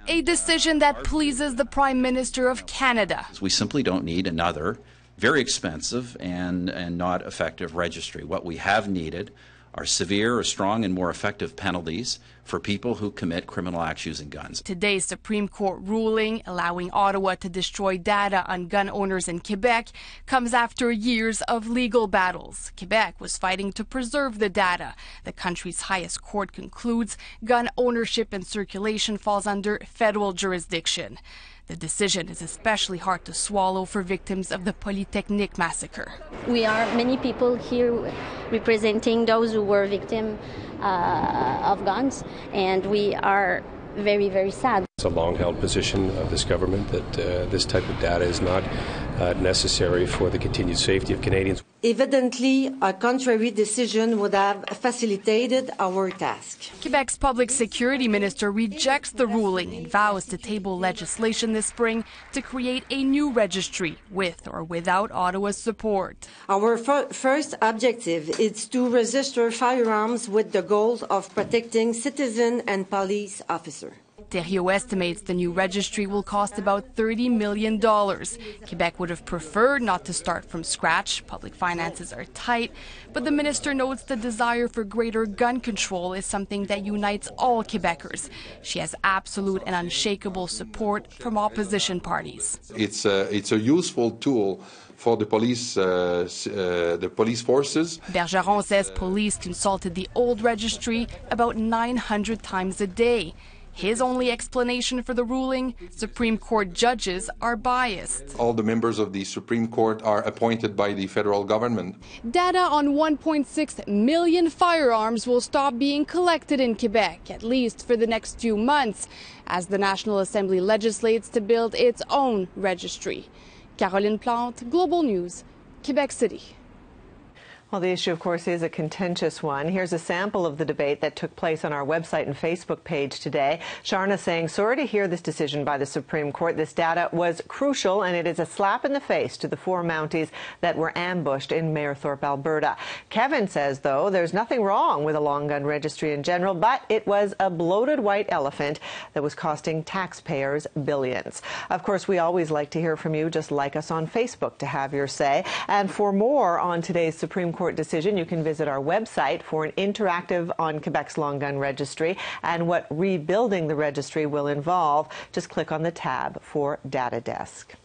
a decision that pleases the Prime Minister of Canada. We simply don't need another very expensive and not effective registry. What we have needed are severe, strong, and more effective penalties for people who commit criminal acts using guns. Today's Supreme Court ruling allowing Ottawa to destroy data on gun owners in Quebec comes after years of legal battles. Quebec was fighting to preserve the data. The country's highest court concludes gun ownership and circulation falls under federal jurisdiction. The decision is especially hard to swallow for victims of the Polytechnique massacre. We are many people here representing those who were victims of guns, and we are very, very sad. It's a long-held position of this government that this type of data is not necessary for the continued safety of Canadians. Evidently, a contrary decision would have facilitated our task. Quebec's public security minister rejects the ruling and vows to table legislation this spring to create a new registry with or without Ottawa's support. Our first objective is to register firearms with the goal of protecting citizens and police officers. Thériault estimates the new registry will cost about $30 million. Quebec would have preferred not to start from scratch. Public finances are tight, but the minister notes the desire for greater gun control is something that unites all Quebecers. She has absolute and unshakable support from opposition parties. It's a useful tool for the police forces. Bergeron says police consulted the old registry about 900 times a day. His only explanation for the ruling, Supreme Court judges are biased. All the members of the Supreme Court are appointed by the federal government. Data on 1.6 million firearms will stop being collected in Quebec, at least for the next few months, as the National Assembly legislates to build its own registry. Caroline Plante, Global News, Quebec City. Well, the issue, of course, is a contentious one. Here's a sample of the debate that took place on our website and Facebook page today. Sharna saying, sorry to hear this decision by the Supreme Court. This data was crucial, and it is a slap in the face to the 4 Mounties that were ambushed in Mayerthorpe, Alberta. Kevin says, though, there's nothing wrong with a long gun registry in general, but it was a bloated white elephant that was costing taxpayers billions. Of course, we always like to hear from you. Just like us on Facebook to have your say. And for more on today's Supreme Court decision, you can visit our website for an interactive on Quebec's Long Gun Registry and what rebuilding the registry will involve. Just click on the tab for Data Desk.